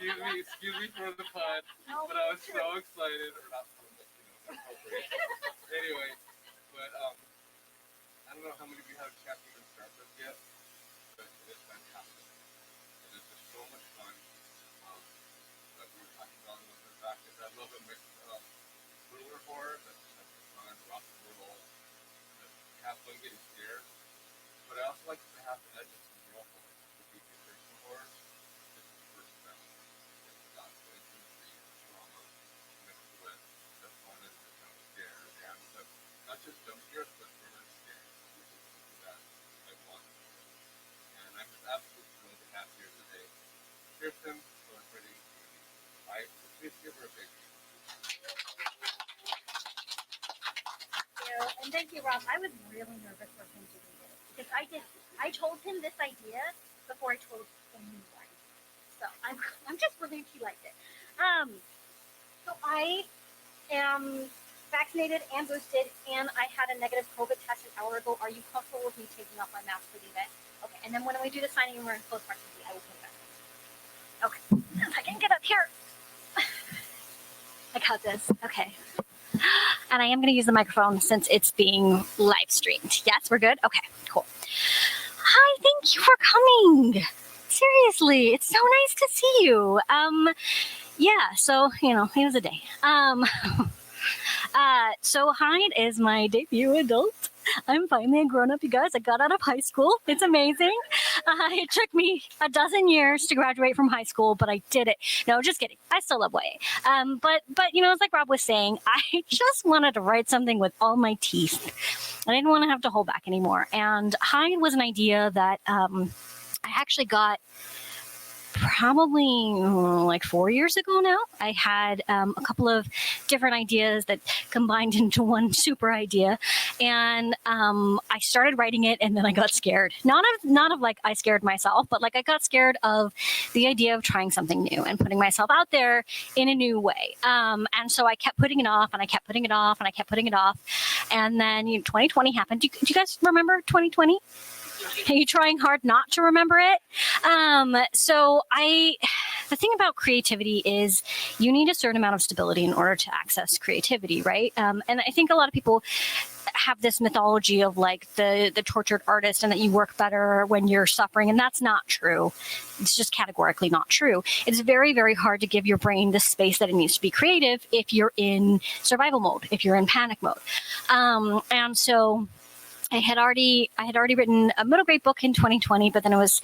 excuse me for the pun, but I was so excited, or not fun, but appropriate. Anyway, but I don't know how many of you have a chapter even start this yet, but it is fantastic. It is just so much fun. Like we were talking about in the fact is I love a mix of thriller horror that's fun, rock and roll, that have fun getting scared, but I also like to have the edge of some real horror, the deep personal horror. This is the first step. It's got the intimacy and the trauma mixed with the fun and the jump scare, and not just jump scares, but thriller scares, which is something that I want to do. And I'm just absolutely thrilled to have here today Kiersten, so I'm pretty White. Please give her a big And thank you, Rob. I was really nervous for him to read it because I told him this idea before I told anyone. So I'm just relieved he liked it. So I am vaccinated and boosted, and I had a negative COVID test an hour ago. Are you comfortable with me taking off my mask for the event? Okay. And then when we do the signing, we're in close proximity. I will put it back. Okay. If I can get up here. I got this. Okay. And I am going to use the microphone since it's being live streamed. Yes, we're good? Okay, cool. Hi, thank you for coming. Seriously, it's so nice to see you. Yeah, so, it was a day. So Hyde is my debut adult. I'm finally a grown-up, you guys. I got out of high school. It's amazing. It took me a dozen years to graduate from high school, but I did it. No, just kidding. I still love YA. But it's like Rob was saying, I just wanted to write something with all my teeth. I didn't want to have to hold back anymore. And Hyde was an idea that I actually got probably like 4 years ago now. I had a couple of different ideas that combined into one super idea, and I started writing it, and then I got scared. Not of like I scared myself, but like I got scared of the idea of trying something new and putting myself out there in a new way. And so I kept putting it off, and I kept putting it off, and I kept putting it off, and then 2020 happened. Do you guys remember 2020? Are you trying hard not to remember it? The thing about creativity is you need a certain amount of stability in order to access creativity, right? And I think a lot of people have this mythology of like the tortured artist and that you work better when you're suffering. And that's not true. It's just categorically not true. It's very, very hard to give your brain the space that it needs to be creative if you're in survival mode, if you're in panic mode. And so I had already written a middle grade book in 2020, but then it was,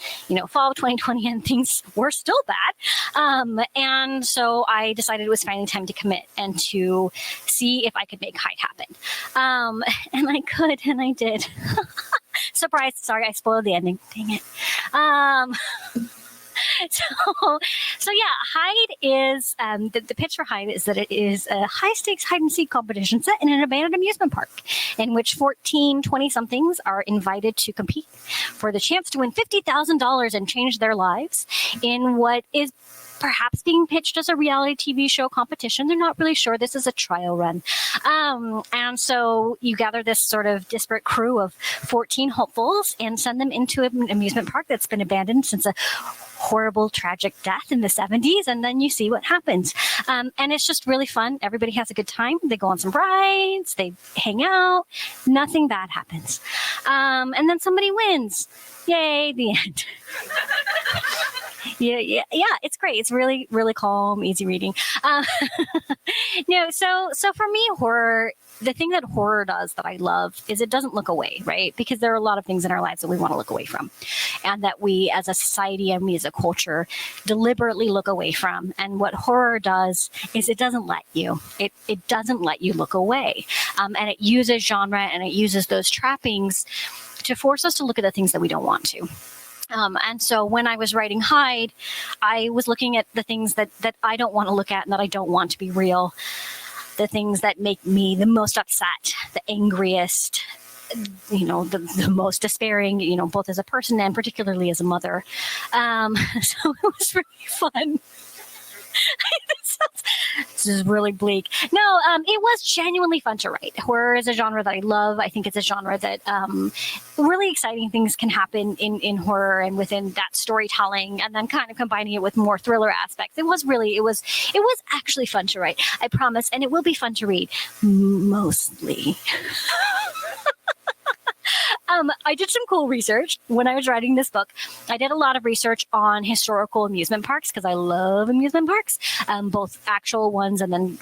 fall of 2020 and things were still bad. And so I decided it was finally time to commit and to see if I could make Hyde happen. And I could, and I did. Surprise. Sorry, I spoiled the ending. Dang it. So yeah, Hyde is, the pitch for Hyde is that it is a high stakes hide and seek competition set in an abandoned amusement park in which 14 20-somethings are invited to compete for the chance to win $50,000 and change their lives in what is perhaps being pitched as a reality TV show competition. They're not really sure. This is a trial run. And so you gather this sort of disparate crew of 14 hopefuls and send them into an amusement park that's been abandoned since a horrible, tragic death in the 70s. And then you see what happens. And it's just really fun. Everybody has a good time. They go on some rides. They hang out. Nothing bad happens. And then somebody wins. Yay, the end. Yeah, it's great. It's really, really calm, easy reading. So for me, horror, the thing that horror does that I love is it doesn't look away, right? Because there are a lot of things in our lives that we want to look away from, and that we as a society and we as a culture deliberately look away from. And what horror does is it doesn't let you. It doesn't let you look away. And it uses genre and it uses those trappings to force us to look at the things that we don't want to. And so when I was writing Hyde, I was looking at the things that I don't want to look at and that I don't want to be real, the things that make me the most upset, the angriest, the most despairing, both as a person and particularly as a mother. So it was really fun. It's This is really bleak. No, it was genuinely fun to write. Horror is a genre that I love. I think it's a genre that really exciting things can happen in horror and within that storytelling, and then kind of combining it with more thriller aspects. It was actually fun to write. I promise, and it will be fun to read, mostly. I did some cool research when I was writing this book. I did a lot of research on historical amusement parks because I love amusement parks, both actual ones and then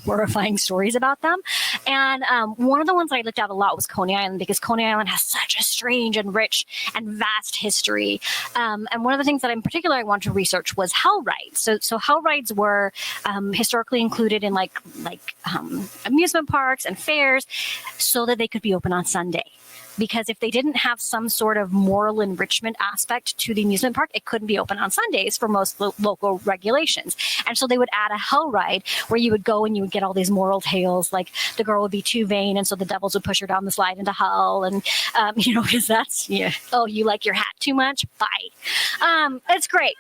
horrifying stories about them. And one of the ones I looked at a lot was Coney Island, because Coney Island has such a strange and rich and vast history. And one of the things that in particular I wanted to research was hell rides. So hell rides were historically included in like amusement parks and fairs so that they could be open on Sunday. Because if they didn't have some sort of moral enrichment aspect to the amusement park, it couldn't be open on Sundays for most local regulations. And so they would add a hell ride where you would go and you would get all these moral tales, like the girl would be too vain, and so the devils would push her down the slide into hell. And, because that's, oh, you like your hat too much? Bye. It's great.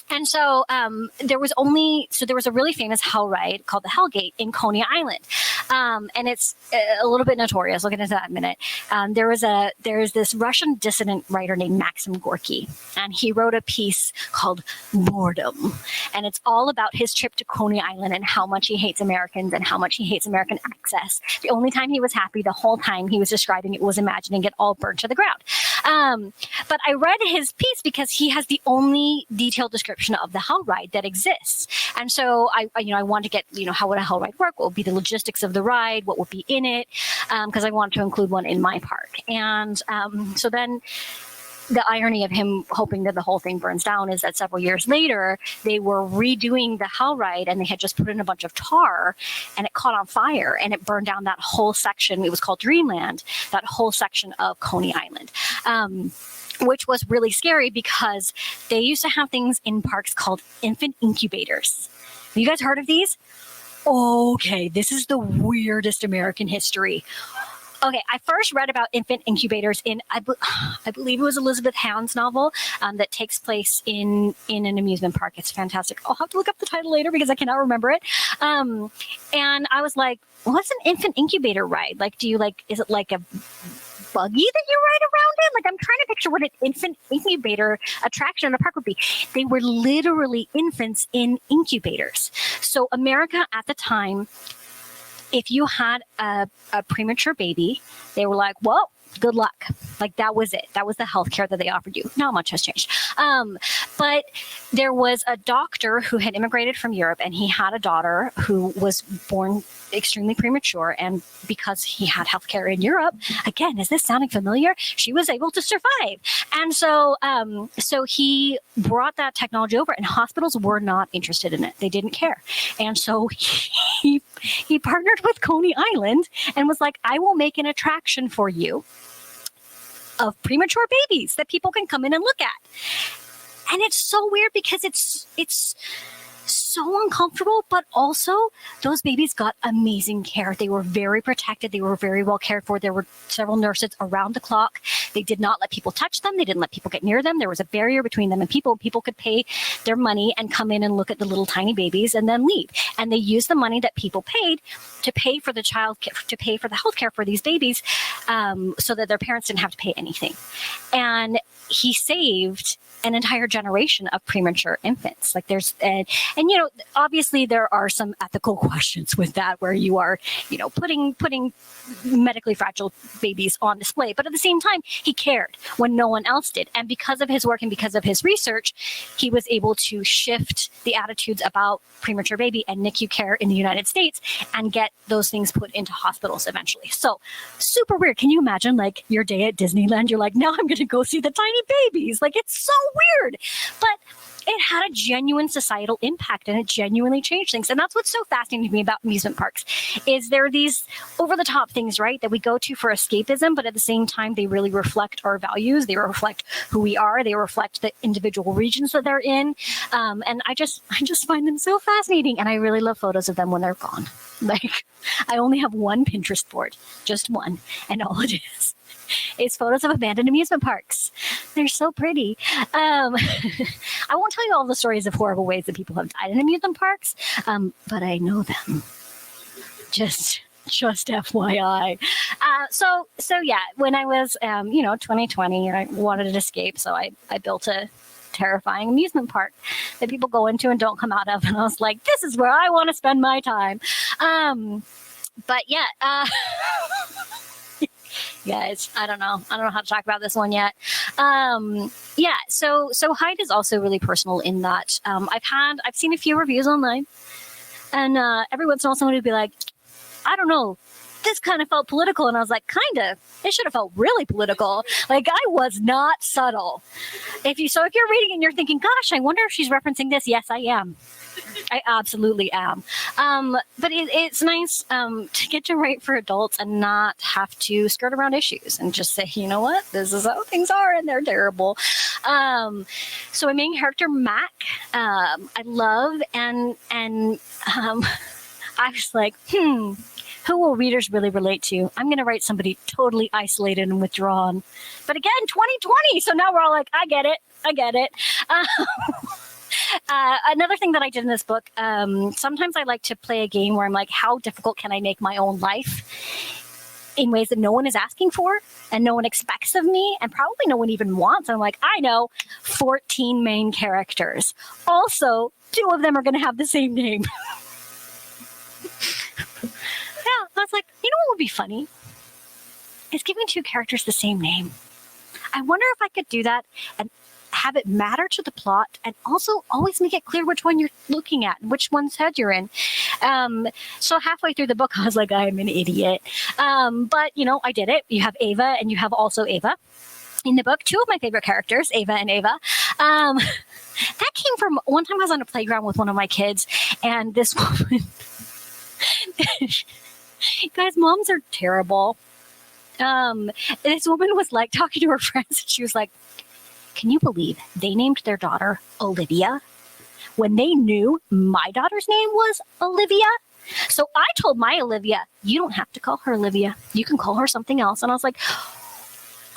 And so there was a really famous hell ride called the Hell Gate in Coney Island. And it's a little bit notorious. We'll get into that in a minute. There's this Russian dissident writer named Maxim Gorky, and he wrote a piece called Boredom. And it's all about his trip to Coney Island and how much he hates Americans and how much he hates American access. The only time he was happy, the whole time he was describing it, was imagining it all burnt to the ground. But I read his piece because he has the only detailed description of the hell ride that exists. And so I want to get, how would a hell ride work? What would be the logistics of the ride? What would be in it? Because I wanted to include one in my park. And so then the irony of him hoping that the whole thing burns down is that several years later, they were redoing the hell ride and they had just put in a bunch of tar and it caught on fire and it burned down that whole section. It was called Dreamland, that whole section of Coney Island. Which was really scary because they used to have things in parks called infant incubators. Have you guys heard of these? Okay, this is the weirdest American history. Okay, I first read about infant incubators in, I believe it was Elizabeth Hound's novel that takes place in an amusement park. It's fantastic. I'll have to look up the title later because I cannot remember it. And I was like, what's an infant incubator ride? Like, is it like a buggy that you ride around in? Like, I'm trying to picture what an infant incubator attraction in a park would be. They were literally infants in incubators. So America at the time, if you had a premature baby, they were like, well, good luck. Like, that was it. That was the healthcare that they offered you. Not much has changed. But there was a doctor who had immigrated from Europe, and he had a daughter who was born extremely premature. And because he had healthcare in Europe, again, is this sounding familiar? She was able to survive. And so he brought that technology over, and hospitals were not interested in it. They didn't care. And so he partnered with Coney Island and was like, I will make an attraction for you of premature babies that people can come in and look at. And it's so weird because it's so uncomfortable, but also those babies got amazing care. They were very protected. They were very well cared for. There were several nurses around the clock. They did not let people touch them. They didn't let people get near them. There was a barrier between them and people. People could pay their money and come in and look at the little tiny babies and then leave. And they used the money that people paid to pay for the to pay for the healthcare for these babies, so that their parents didn't have to pay anything. And he saved an entire generation of premature infants. Like, there's, and obviously there are some ethical questions with that, where you are, putting medically fragile babies on display. But at the same time, he cared when no one else did. And because of his work and because of his research, he was able to shift the attitudes about premature baby and NICU care in the United States and get those things put into hospitals eventually. So super weird. Can you imagine, like, your day at Disneyland? You're like, now I'm going to go see the tiny babies. Like, it's so weird. But it had a genuine societal impact and it genuinely changed things. And that's what's so fascinating to me about amusement parks, is there are these over-the-top things, right, that we go to for escapism, but at the same time, they really reflect our values. They reflect who we are. They reflect the individual regions that they're in. And I just find them so fascinating. And I really love photos of them when they're gone. Like, I only have one Pinterest board, just one, and all it is photos of abandoned amusement parks. They're so pretty. I won't tell you all the stories of horrible ways that people have died in amusement parks, but I know them. Just FYI. So yeah, when I was, 2020, I wanted to escape, so I built a terrifying amusement park that people go into and don't come out of, and I was like, this is where I want to spend my time. But yeah, guys, I don't know how to talk about this one yet. So height is also really personal in that I've seen a few reviews online, and every once in a while someone would be like, I don't know, this kind of felt political, and I was like, kind of. It should have felt really political. Like, I was not subtle. If you're reading and you're thinking, gosh, I wonder if she's referencing this. Yes, I am. I absolutely am. But it's nice to get to write for adults and not have to skirt around issues and just say, you know what, this is how things are, and they're terrible. So my main character, Mac, I love, and I was like, who will readers really relate to? I'm going to write somebody totally isolated and withdrawn. But again, 2020. So now we're all like, I get it. Another thing that I did in this book, sometimes I like to play a game where I'm like, how difficult can I make my own life in ways that no one is asking for and no one expects of me and probably no one even wants? And I'm like, I know 14 main characters. Also, 2 of them are going to have the same name. I was like, you know what would be funny? Is giving 2 characters the same name. I wonder if I could do that and have it matter to the plot and also always make it clear which one you're looking at and which one's head you're in. So halfway through the book, I was like, I'm an idiot. But, I did it. You have Ava and you have also Ava. In the book, 2 of my favorite characters, Ava and Ava. That came from one time I was on a playground with one of my kids, and this woman... Guys, moms are terrible. This woman was like talking to her friends, and she was like, can you believe they named their daughter Olivia when they knew my daughter's name was Olivia? So I told my Olivia, you don't have to call her Olivia. You can call her something else. And I was like,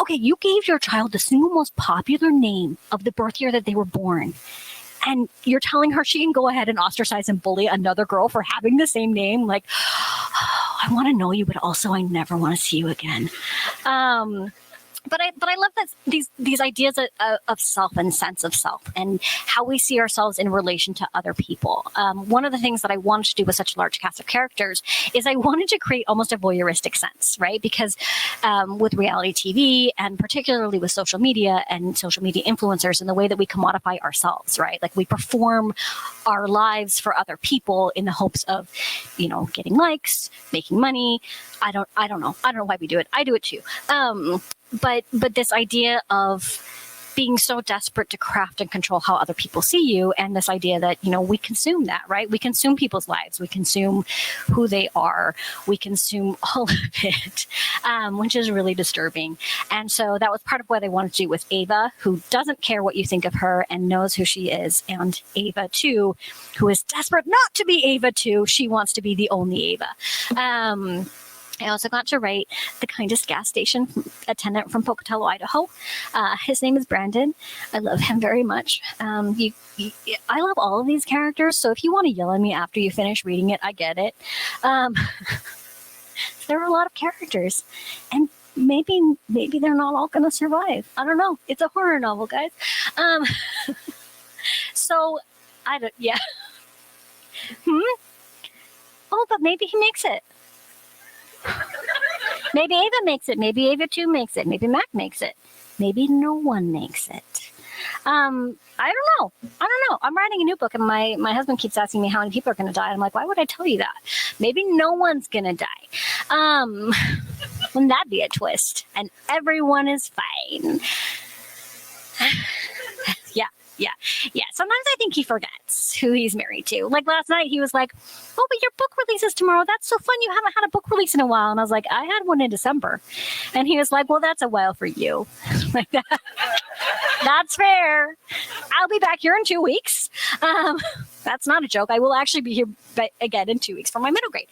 okay, you gave your child the single most popular name of the birth year that they were born. And you're telling her she can go ahead and ostracize and bully another girl for having the same name? Like, oh, I want to know you, but also I never want to see you again. But I love that these ideas of self and sense of self and how we see ourselves in relation to other people. One of the things that I wanted to do with such a large cast of characters is I wanted to create almost a voyeuristic sense, right? Because with reality TV and particularly with social media and social media influencers and the way that we commodify ourselves, right? Like we perform our lives for other people in the hopes of, getting likes, making money. I don't know why we do it. I do it too. But this idea of being so desperate to craft and control how other people see you, and this idea that, we consume that, right? We consume people's lives. We consume who they are. We consume all of it, which is really disturbing. And so that was part of what I wanted to do with Ava, who doesn't care what you think of her and knows who she is, and Ava 2, who is desperate not to be Ava 2. She wants to be the only Ava. I also got to write the kindest gas station attendant from Pocatello, Idaho. His name is Brandon. I love him very much. I love all of these characters, so if you want to yell at me after you finish reading it, I get it. There are a lot of characters, and maybe they're not all going to survive. I don't know. It's a horror novel, guys. So, yeah. Oh, but maybe he makes it. Maybe Ava makes it. Maybe Ava 2 makes it. Maybe Mac makes it. Maybe no one makes it. I don't know. I'm writing a new book, and my husband keeps asking me how many people are going to die. I'm like, why would I tell you that? Maybe no one's going to die. Wouldn't that be a twist? And everyone is fine. Yeah. Sometimes I think he forgets who he's married to. Like last night, he was like, oh, but your book releases tomorrow. That's so fun. You haven't had a book release in a while. And I was like, I had one in December. And he was like, well, that's a while for you. Like that. That's fair. I'll be back here in 2 weeks. That's not a joke. I will actually be here again in 2 weeks for my middle grade.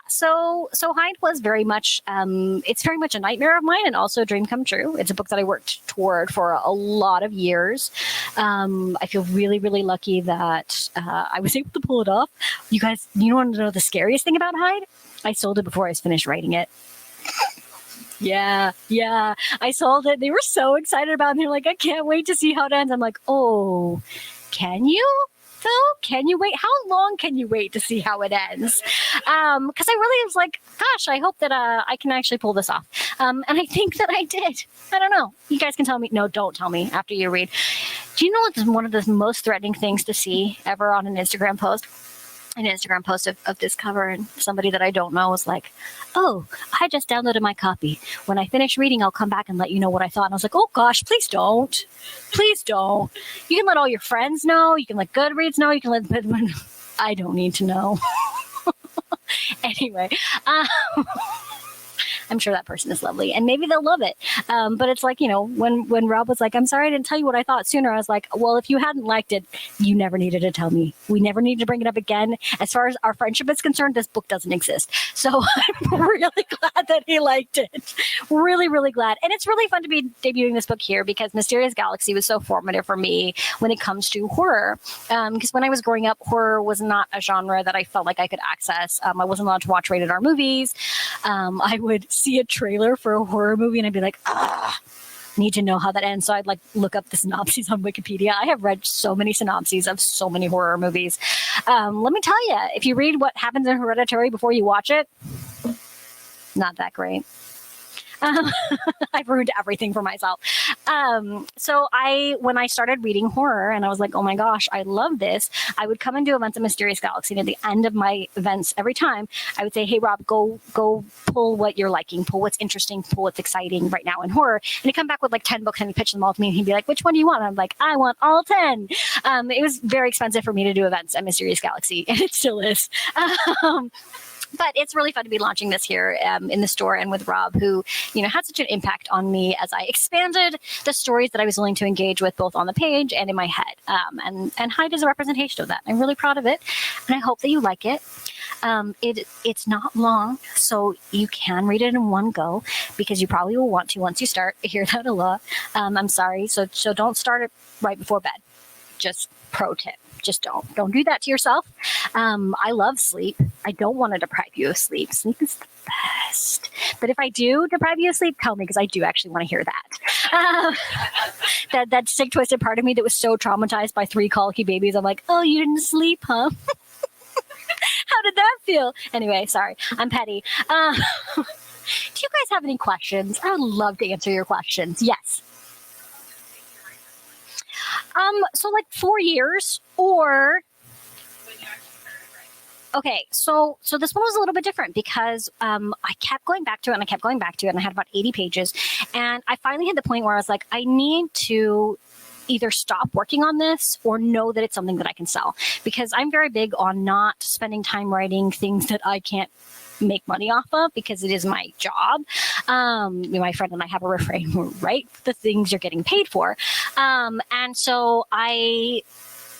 So Hyde was very much, it's very much a nightmare of mine and also a dream come true. It's a book that I worked toward for a lot of years. I feel really, really lucky that I was able to pull it off. You guys, you want to know the scariest thing about Hyde? I sold it before I was finished writing it. Yeah. I sold it. They were so excited about it. And they're like, I can't wait to see how it ends. I'm like, oh, can you? Though? Can you wait? How long can you wait to see how it ends? Because I really was like, gosh, I hope that I can actually pull this off. And I think that I did. I don't know. You guys can tell me. No, don't tell me after you read. Do you know what's one of the most threatening things to see ever on an Instagram post? An Instagram post of this cover, and somebody that I don't know was like, oh, I just downloaded my copy. When I finish reading, I'll come back and let you know what I thought. And I was like, oh gosh, please don't. Please don't. You can let all your friends know. You can let Goodreads know. You can let, I don't need to know. Anyway, I'm sure that person is lovely and maybe they'll love it. But it's like, when Rob was like, I'm sorry I didn't tell you what I thought sooner. I was like, well, if you hadn't liked it, you never needed to tell me. We never need to bring it up again. As far as our friendship is concerned, this book doesn't exist. So I'm really glad that he liked it. Really, really glad. And it's really fun to be debuting this book here because Mysterious Galaxy was so formative for me when it comes to horror. Because when I was growing up, horror was not a genre that I felt like I could access. I wasn't allowed to watch rated R movies. I would see a trailer for a horror movie and I'd be like, need to know how that ends. So I'd like look up the synopses on Wikipedia. I have read so many synopses of so many horror movies. Let me tell you, if you read what happens in Hereditary before you watch it, not that great. I've ruined everything for myself. So when I started reading horror and I was like, oh my gosh, I love this. I would come and do events at Mysterious Galaxy. And at the end of my events, every time I would say, hey, Rob, go pull what you're liking, pull what's interesting, pull what's exciting right now in horror. And he'd come back with like 10 books and he'd pitch them all to me. And he'd be like, which one do you want? And I'm like, I want all 10. It was very expensive for me to do events at Mysterious Galaxy. And it still is. But it's really fun to be launching this here in the store and with Rob, who, had such an impact on me as I expanded the stories that I was willing to engage with both on the page and in my head. And Hyde is a representation of that. I'm really proud of it. And I hope that you like it. It's not long, so you can read it in one go because you probably will want to once you start. I hear that a lot. I'm sorry. So don't start it right before bed. Just pro tip. Just don't do that to yourself. I love sleep. I don't want to deprive you of sleep. Sleep is the best. But if I do deprive you of sleep, tell me because I do actually want to hear that. That sick, twisted part of me that was so traumatized by 3 colicky babies. I'm like, oh, you didn't sleep, huh? How did that feel? Anyway, sorry. I'm petty. Do you guys have any questions? I would love to answer your questions. Yes. So like 4 years or okay, so this one was a little bit different because I kept going back to it and I kept going back to it and I had about 80 pages and I finally had the point where I was like, I need to either stop working on this or know that it's something that I can sell because I'm very big on not spending time writing things that I can't make money off of because it is my job. My friend and I have a refrain, write the things you're getting paid for. And so I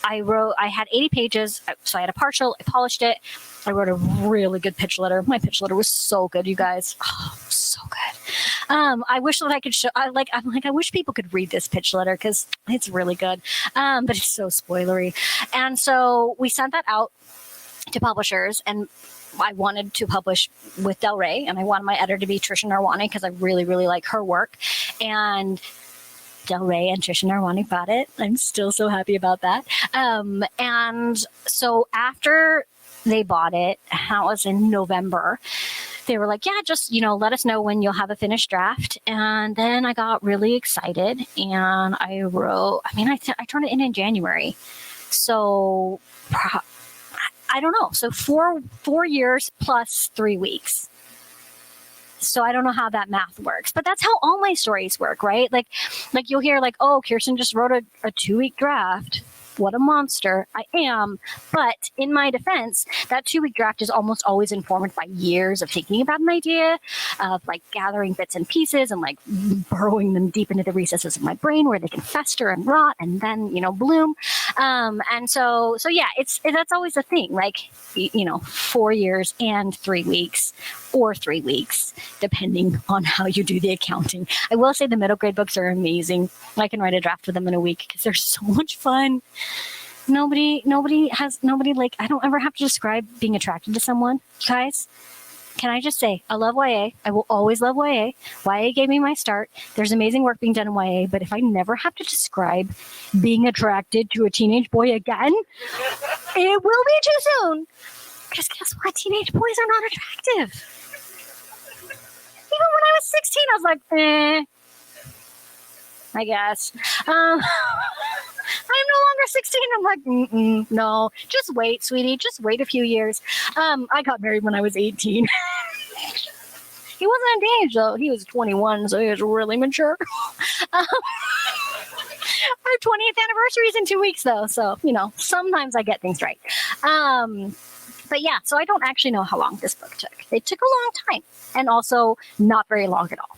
had 80 pages. So I had a partial, I polished it. I wrote a really good pitch letter. My pitch letter was so good, you guys. Oh, so good. I wish that I could show, I wish people could read this pitch letter because it's really good. But it's so spoilery. And so we sent that out to publishers and I wanted to publish with Del Rey and I wanted my editor to be Trisha Narwani because I really, really like her work. And Del Rey and Trisha Narwani bought it. I'm still so happy about that. And so after they bought it, that was in November, they were like, yeah, just, let us know when you'll have a finished draft. And then I got really excited and I wrote, I turned it in January. So I don't know. So 4 years plus 3 weeks. So I don't know how that math works, but that's how all my stories work, right? Like you'll hear like, oh, Kiersten just wrote a 2-week draft. What a monster. I am. But in my defense, that 2-week draft is almost always informed by years of thinking about an idea, of like gathering bits and pieces and like burrowing them deep into the recesses of my brain where they can fester and rot and then, bloom. And so yeah, that's always a thing. Like, 4 years and 3 weeks, or 3 weeks, depending on how you do the accounting. I will say the middle grade books are amazing. I can write a draft for them in a week because they're so much fun. Nobody like, I don't ever have to describe being attracted to someone, you guys. Can I just say, I love YA. I will always love YA. YA gave me my start. There's amazing work being done in YA, but if I never have to describe being attracted to a teenage boy again, it will be too soon. Because guess what? Teenage boys are not attractive. Even when I was 16, I was like, I guess. I'm no longer 16. I'm like, no, just wait, sweetie. Just wait a few years. I got married when I was 18. He wasn't underage, though. He was 21, so he was really mature. Our 20th anniversary is in 2 weeks, though. So, sometimes I get things right. But yeah, so I don't actually know how long this book took. It took a long time, and also not very long at all.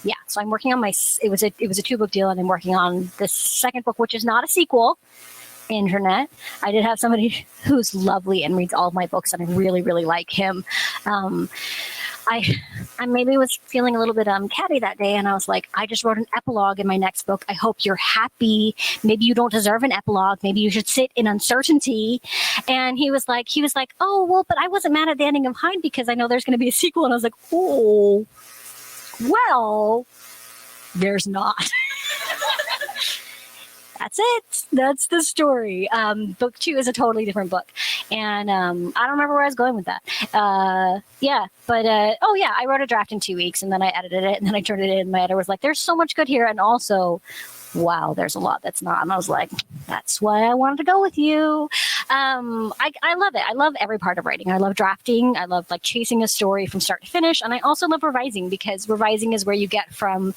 Yeah, so I'm working on it was a 2-book deal, and I'm working on the second book, which is not a sequel. Internet. I did have somebody who's lovely and reads all of my books, and I really, really like him. I maybe was feeling a little bit catty that day, and I was like, I just wrote an epilogue in my next book. I hope you're happy. Maybe you don't deserve an epilogue. Maybe you should sit in uncertainty. And he was like, oh, well, but I wasn't mad at the ending of Hyde because I know there's going to be a sequel. And I was like, oh, well, there's not. That's it. That's the story. Book 2 is a totally different book. And I don't remember where I was going with that. I wrote a draft in 2 weeks, and then I edited it, and then I turned it in. And my editor was like, there's so much good here. And also, wow, there's a lot that's not. And I was like, that's why I wanted to go with you. I love it. I love every part of writing. I love drafting. I love like chasing a story from start to finish. And I also love revising, because revising is where you get from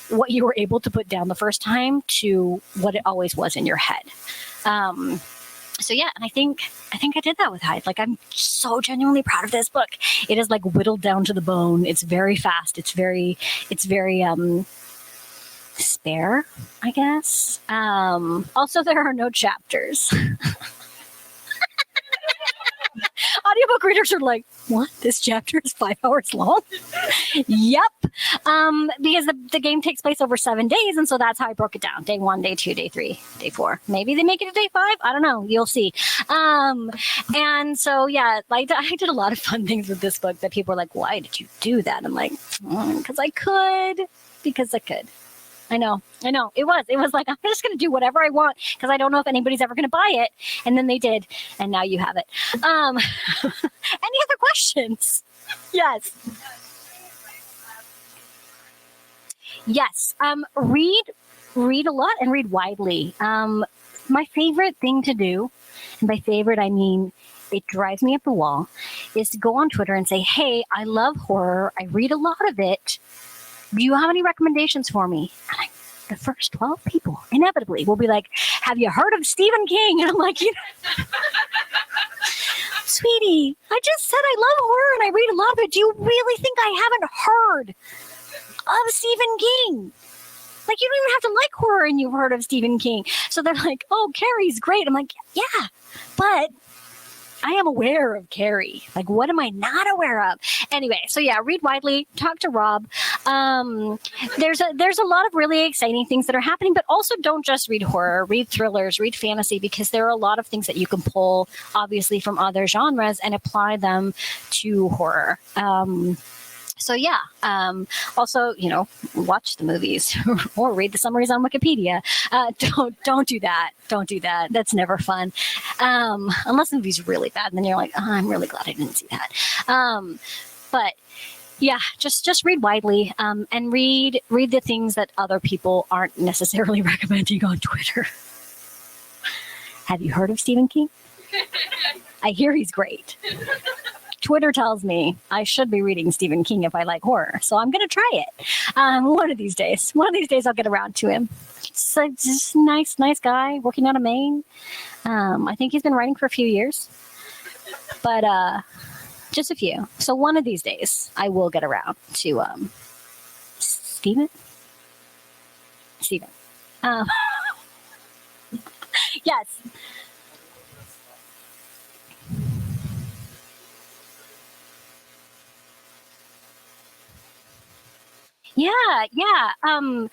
what you were able to put down the first time to what it always was in your head. So yeah, and I think I did that with Hyde. Like, I'm so genuinely proud of this book. It is like whittled down to the bone. It's very fast. It's very spare, I guess. Also, there are no chapters. Audiobook readers are like, what? This chapter is 5 hours long? Yep. Because the game takes place over 7 days, and so that's how I broke it down. Day 1, day 2, day 3, day 4. Maybe they make it to day 5. I don't know. You'll see. And so, yeah, like, I did a lot of fun things with this book that people are like, why did you do that? I'm like, because I could. Because I could. I know. It was like, I'm just going to do whatever I want because I don't know if anybody's ever going to buy it. And then they did. And now you have it. Any other questions? Yes. Yes. Read a lot and read widely. My favorite thing to do, and by favorite, I mean, it drives me up the wall, is to go on Twitter and say, hey, I love horror. I read a lot of it. Do you have any recommendations for me? And the first 12 people inevitably will be like, have you heard of Stephen King? And I'm like, sweetie, I just said I love horror and I read a lot of it. Do you really think I haven't heard of Stephen King? Like, you don't even have to like horror and you've heard of Stephen King. So they're like, oh, Carrie's great. I'm like, yeah, but I am aware of Carrie. Like, what am I not aware of? Anyway, so yeah, read widely, talk to Rob. There's a lot of really exciting things that are happening, but also don't just read horror, read thrillers, read fantasy, because there are a lot of things that you can pull, obviously, from other genres and apply them to horror. So yeah, also, watch the movies or read the summaries on Wikipedia. Don't do that. Don't do that. That's never fun. Unless the movie's really bad, and then you're like, oh, I'm really glad I didn't see that. But yeah, just read widely, and read the things that other people aren't necessarily recommending on Twitter. Have you heard of Stephen King? I hear he's great. Twitter tells me I should be reading Stephen King if I like horror. So I'm going to try it. One of these days I'll get around to him. Just nice guy working out of Maine. I think he's been writing for a few years, but just a few. So one of these days I will get around to Stephen. Yes. Yeah, yeah. And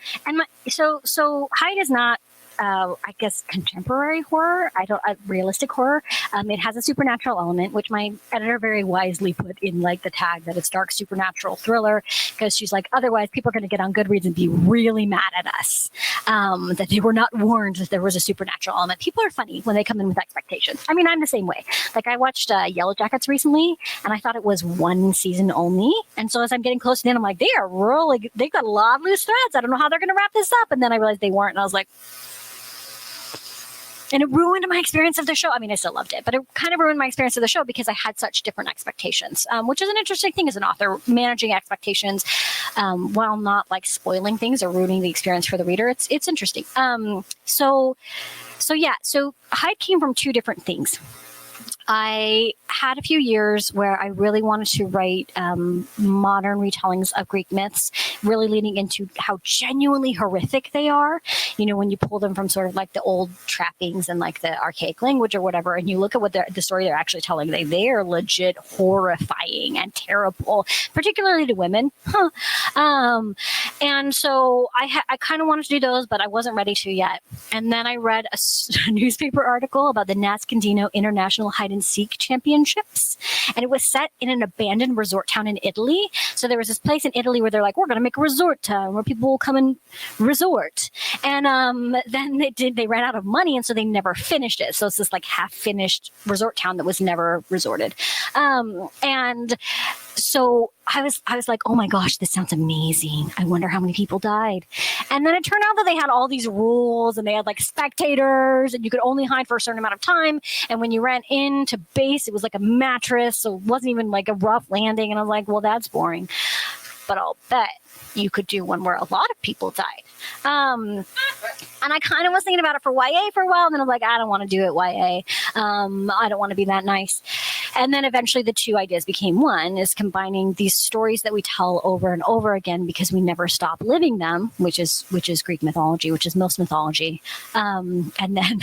so Hyde is not, I guess, contemporary horror. I don't realistic horror. It has a supernatural element, which my editor very wisely put in like the tag that it's dark supernatural thriller, because she's like, otherwise people are going to get on Goodreads and be really mad at us that they were not warned that there was a supernatural element. People are funny when they come in with expectations. I mean, I'm the same way. Like I watched Yellow Jackets recently, and I thought it was one season only. And so as I'm getting close to the end, I'm like, they've got a lot of loose threads. I don't know how they're going to wrap this up. And then I realized they weren't, and I was like, and it ruined my experience of the show. I mean, I still loved it, but it kind of ruined my experience of the show because I had such different expectations, which is an interesting thing as an author, managing expectations while not like spoiling things or ruining the experience for the reader. It's interesting. So Hyde came from two different things. I had a few years where I really wanted to write modern retellings of Greek myths, really leaning into how genuinely horrific they are. You know, when you pull them from sort of like the old trappings and like the archaic language or whatever, and you look at what the story they're actually telling, they are legit horrifying and terrible, particularly to women. And so I kind of wanted to do those, but I wasn't ready to yet. And then I read a newspaper article about the Nascondino International Hide and Seek Championships, and it was set in an abandoned resort town in Italy. So there was this place in Italy where they're like, we're going to make a resort town where people will come and resort. And then they ran out of money, and so they never finished it. So it's this like half-finished resort town that was never resorted. And so I was like, oh my gosh, this sounds amazing. I wonder how many people died. And then it turned out that they had all these rules, and they had like spectators, and you could only hide for a certain amount of time. And when you ran into base, it was like a mattress. So it wasn't even like a rough landing. And I was like, well, that's boring. But I'll bet you could do one where a lot of people died. And I kind of was thinking about it for YA for a while, and then I was like, I don't want to do it YA. I don't want to be that nice. And then eventually the two ideas became one, is combining these stories that we tell over and over again because we never stop living them, which is Greek mythology, which is most mythology. And then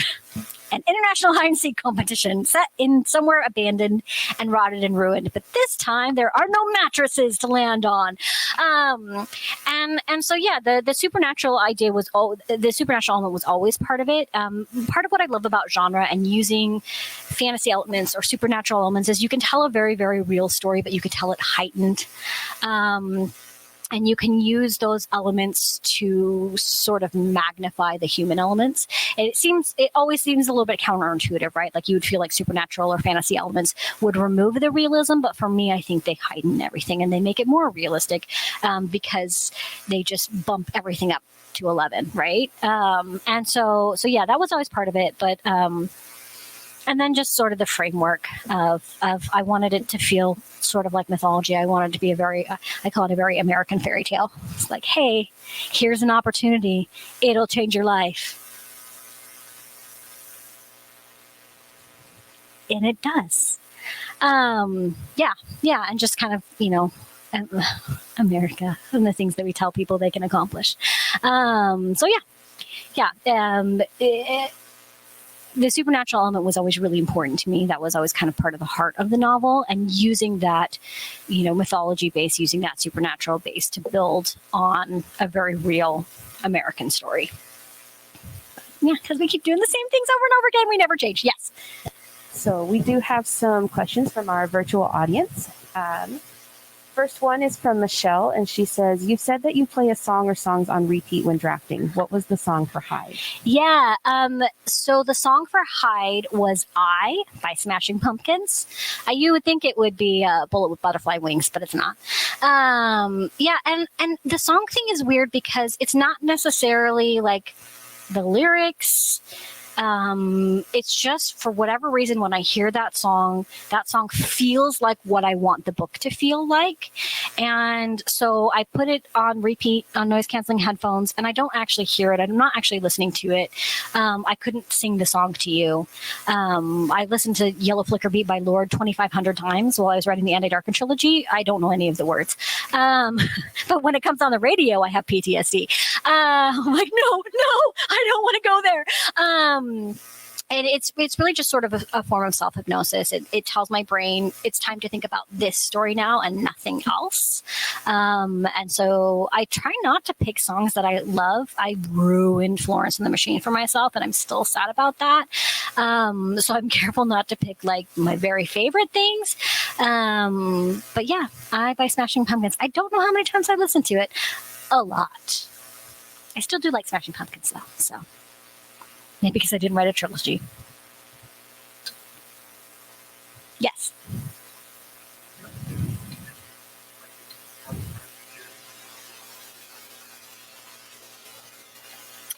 an international hide and seek competition set in somewhere abandoned and rotted and ruined. But this time there are no mattresses to land on. And so, yeah, the supernatural idea the supernatural element was always part of it. Part of what I love about genre and using fantasy elements or supernatural elements is you can tell a very, very real story, but you can tell it heightened. And you can use those elements to sort of magnify the human elements. It always seems a little bit counterintuitive, right? Like you would feel like supernatural or fantasy elements would remove the realism, but for me, I think they heighten everything and they make it more realistic because they just bump everything up to 11, right? And so yeah, that was always part of it, but. And then just sort of the framework of I wanted it to feel sort of like mythology. I wanted it to be I call it a very American fairy tale. It's like, hey, here's an opportunity. It'll change your life. And it does. Yeah. And just kind of, America and the things that we tell people they can accomplish. So yeah. The supernatural element was always really important to me. That was always kind of part of the heart of the novel, and using that, mythology base, using that supernatural base to build on a very real American story. Yeah, because we keep doing the same things over and over again. We never change. Yes. So we do have some questions from our virtual audience. First one is from Michelle, and she says, you said that you play a song or songs on repeat when drafting. What was the song for Hyde? Yeah, so the song for Hyde was I by Smashing Pumpkins. You would think it would be Bullet with Butterfly Wings, but it's not. Yeah, and the song thing is weird because it's not necessarily like the lyrics. It's just for whatever reason, when I hear that song feels like what I want the book to feel like. And so I put it on repeat on noise canceling headphones, and I don't actually hear it. I'm not actually listening to it. I couldn't sing the song to you. I listened to Yellow Flicker Beat by Lorde 2,500 times while I was writing the I Darken trilogy. I don't know any of the words. But when it comes on the radio, I have PTSD. I'm like, no, I don't want to go there. And it's really just sort of a form of self-hypnosis. It tells my brain it's time to think about this story now and nothing else. And so I try not to pick songs that I love. I ruined Florence and the Machine for myself, and I'm still sad about that. So I'm careful not to pick like my very favorite things. But yeah, I by Smashing Pumpkins. I don't know how many times I listened to it. A lot. I still do like Smashing Pumpkins though, so. Maybe because I didn't write a trilogy. Yes.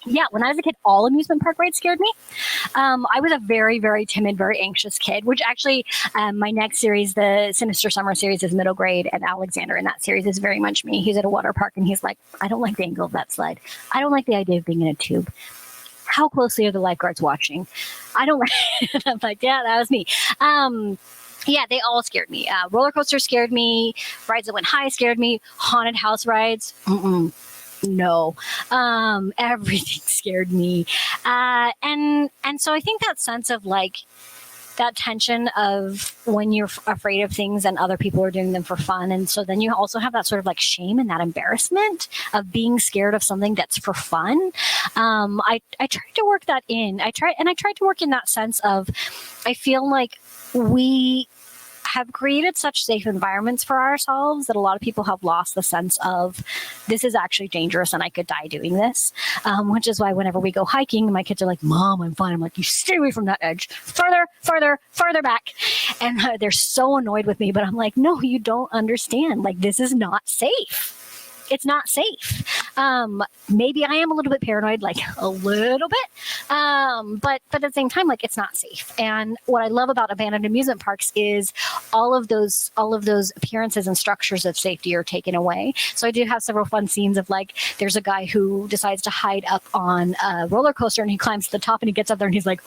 Yeah, when I was a kid, all amusement park rides scared me. I was a very, very timid, very anxious kid, which actually my next series, the Sinister Summer series, is middle grade, and Alexander in that series is very much me. He's at a water park, and he's like, I don't like the angle of that slide. I don't like the idea of being in a tube. How closely are the lifeguards watching? I don't like I'm like, yeah, that was me. Yeah, they all scared me. Roller coasters scared me. Rides that went high scared me. Haunted house rides. No. Everything scared me. And so I think that sense of like that tension of when you're afraid of things and other people are doing them for fun. And so then you also have that sort of like shame and that embarrassment of being scared of something that's for fun. I tried to work that in. I tried to work in that sense of, I feel like we have created such safe environments for ourselves that a lot of people have lost the sense of this is actually dangerous and I could die doing this, which is why whenever we go hiking, my kids are like, Mom, I'm fine. I'm like, you stay away from that edge. Farther back. And they're so annoyed with me, but I'm like, no, you don't understand. Like, this is not safe. It's not safe. Maybe I am a little bit paranoid, like a little bit. But at the same time, like it's not safe. And what I love about abandoned amusement parks is all of those appearances and structures of safety are taken away. So I do have several fun scenes of like, there's a guy who decides to hide up on a roller coaster and he climbs to the top and he gets up there and he's like,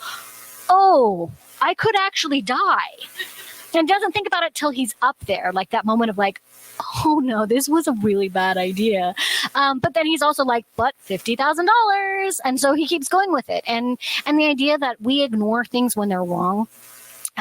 oh, I could actually die. And doesn't think about it till he's up there, like that moment of like, oh no, this was a really bad idea. But then he's also like, but $50,000. And so he keeps going with it. And the idea that we ignore things when they're wrong.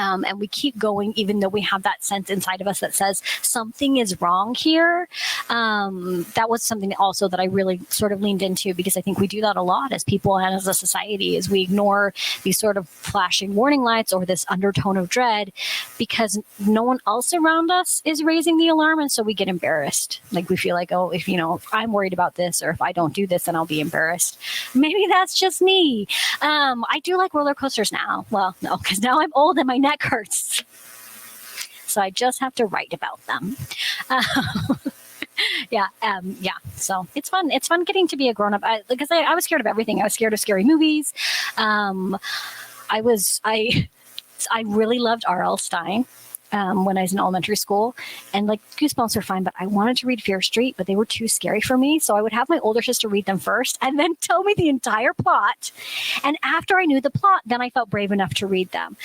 And we keep going, even though we have that sense inside of us that says something is wrong here. That was something also that I really sort of leaned into because I think we do that a lot as people and as a society is we ignore these sort of flashing warning lights or this undertone of dread because no one else around us is raising the alarm. And so we get embarrassed. Like we feel like, oh, if I'm worried about this or if I don't do this, then I'll be embarrassed. Maybe that's just me. I do like roller coasters now. Well, no, because now I'm old and my neck hurts. So I just have to write about them. Yeah. So it's fun. It's fun getting to be a grown up because I was scared of everything. I was scared of scary movies. I really loved R.L. Stein. When I was in elementary school, and like Goosebumps were fine, but I wanted to read Fear Street, but they were too scary for me. So I would have my older sister read them first and then tell me the entire plot. And after I knew the plot, then I felt brave enough to read them.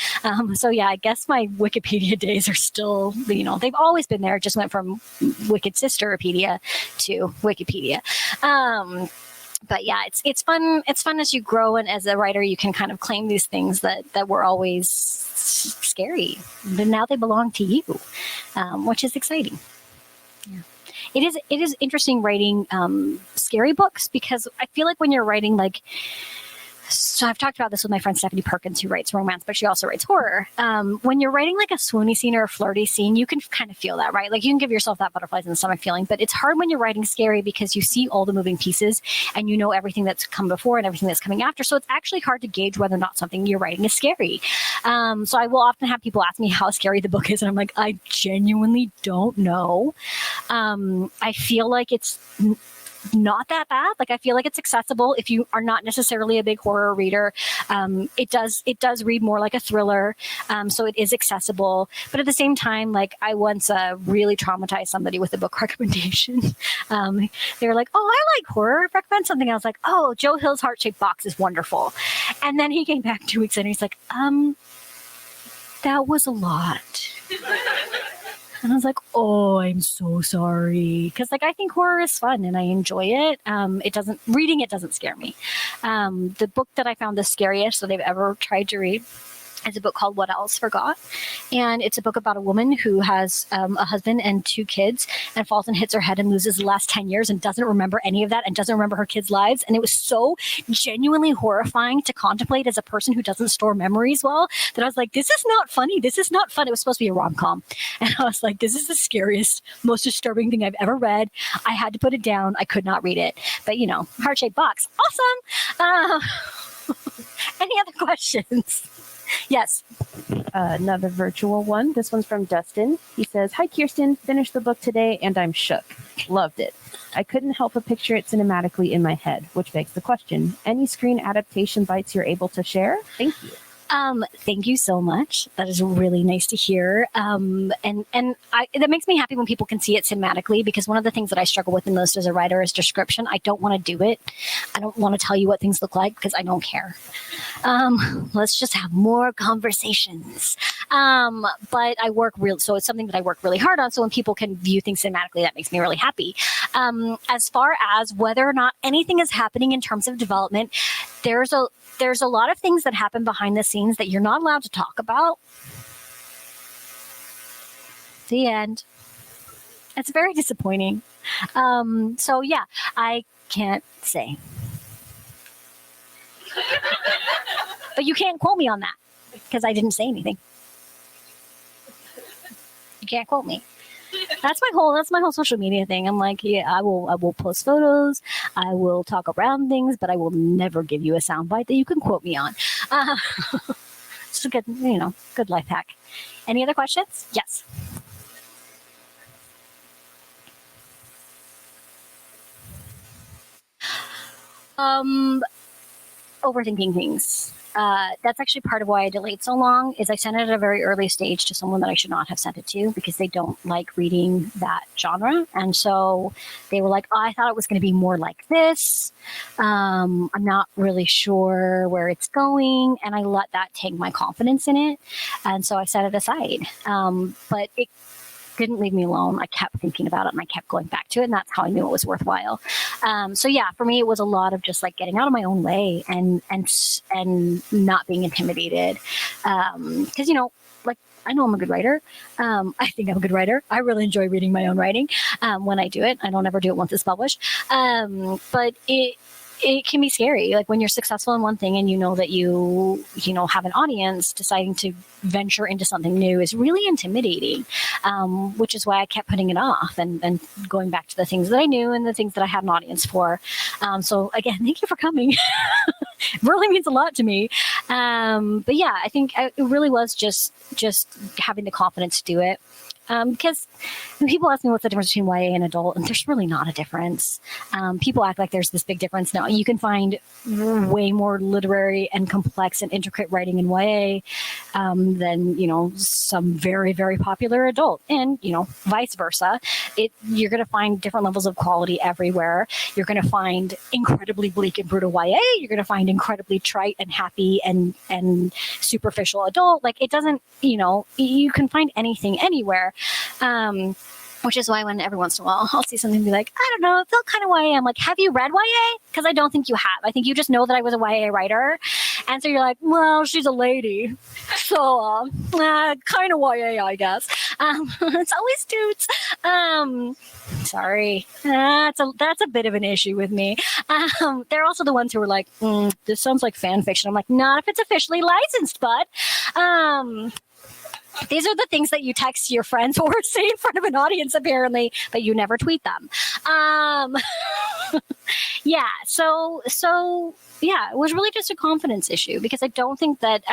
So yeah, I guess my Wikipedia days are still, they've always been there. It just went from Wicked Sisteropedia to Wikipedia. But yeah, it's fun. It's fun as you grow, and as a writer, you can kind of claim these things that were always scary, but now they belong to you, which is exciting. Yeah, it is interesting writing scary books because I feel like when you're writing like. So I've talked about this with my friend Stephanie Perkins, who writes romance, but she also writes horror. When you're writing like a swoony scene or a flirty scene, you can kind of feel that, right? Like you can give yourself that butterflies in the stomach feeling, but it's hard when you're writing scary because you see all the moving pieces and you know everything that's come before and everything that's coming after. So it's actually hard to gauge whether or not something you're writing is scary. So I will often have people ask me how scary the book is, and I'm like, I genuinely don't know. I feel like it's not that bad. Like I feel like it's accessible if you are not necessarily a big horror reader. It does read more like a thriller, so it is accessible. But at the same time, like I once really traumatized somebody with a book recommendation. They were like, "Oh, I like horror. Recommend something." I was like, "Oh, Joe Hill's Heart-Shaped Box is wonderful." And then he came back 2 weeks later. He's like, "That was a lot." And I was like, oh, I'm so sorry. Because like I think horror is fun and I enjoy it. Reading it doesn't scare me. The book that I found the scariest that I've ever tried to read is a book called What Else Forgot. And it's a book about a woman who has a husband and 2 kids and falls and hits her head and loses the last 10 years and doesn't remember any of that and doesn't remember her kids' lives. And it was so genuinely horrifying to contemplate as a person who doesn't store memories well that I was like, this is not funny. This is not fun. It was supposed to be a rom-com. And I was like, this is the scariest, most disturbing thing I've ever read. I had to put it down. I could not read it. But, heart-shaped box. Awesome. Any other questions? Yes. Another virtual one. This one's from Dustin. He says, "Hi, Kiersten. Finished the book today and I'm shook. Loved it. I couldn't help but picture it cinematically in my head, which begs the question, any screen adaptation bites you're able to share? Thank you." Thank you so much. That is really nice to hear. That makes me happy when people can see it cinematically, because one of the things that I struggle with the most as a writer is description. I don't want to do it. I don't want to tell you what things look like because I don't care. Let's just have more conversations. But so it's something that I work really hard on. So when people can view things cinematically, that makes me really happy. As far as whether or not anything is happening in terms of development, there's a lot of things that happen behind the scenes that you're not allowed to talk about. The end. It's very disappointing. So yeah, I can't say. But you can't quote me on that because I didn't say anything. You can't quote me. That's my whole social media thing. I'm like, yeah, I will post photos, I will talk around things, but I will never give you a soundbite that you can quote me on. It's a good, good life hack. Any other questions? Yes. Overthinking things. That's actually part of why I delayed so long, is I sent it at a very early stage to someone that I should not have sent it to because they don't like reading that genre. And so they were like, oh, I thought it was going to be more like this. I'm not really sure where it's going. And I let that take my confidence in it. And so I set it aside. But it didn't leave me alone. I kept thinking about it and I kept going back to it. And that's how I knew it was worthwhile. So yeah, for me, it was a lot of just like getting out of my own way and not being intimidated. Cause like I know I'm a good writer. I think I'm a good writer. I really enjoy reading my own writing. When I do it, I don't ever do it once it's published. But it can be scary. Like when you're successful in one thing and you know that you have an audience, deciding to venture into something new is really intimidating, which is why I kept putting it off and going back to the things that I knew and the things that I had an audience for. So again, thank you for coming. It really means a lot to me. But yeah, I think it really was just having the confidence to do it. Because when people ask me what's the difference between YA and adult, and there's really not a difference. People act like there's this big difference. No, you can find way more literary and complex and intricate writing in YA than, some very, very popular adult, and, vice versa. You're going to find different levels of quality everywhere. You're going to find incredibly bleak and brutal YA. You're going to find incredibly trite and happy and superficial adult. Like it doesn't, you can find anything anywhere. Which is why when every once in a while I'll see something and be like, I don't know, it felt kind of YA. I'm like, have you read YA? Because I don't think you have. I think you just know that I was a YA writer. And so you're like, well, she's a lady. So kind of YA, I guess. It's always dudes. Sorry. That's a bit of an issue with me. They're also the ones who are like, this sounds like fan fiction. I'm like, not if it's officially licensed, bud. These are the things that you text your friends or say in front of an audience, apparently, but you never tweet them. Yeah. So yeah, it was really just a confidence issue because I don't think that,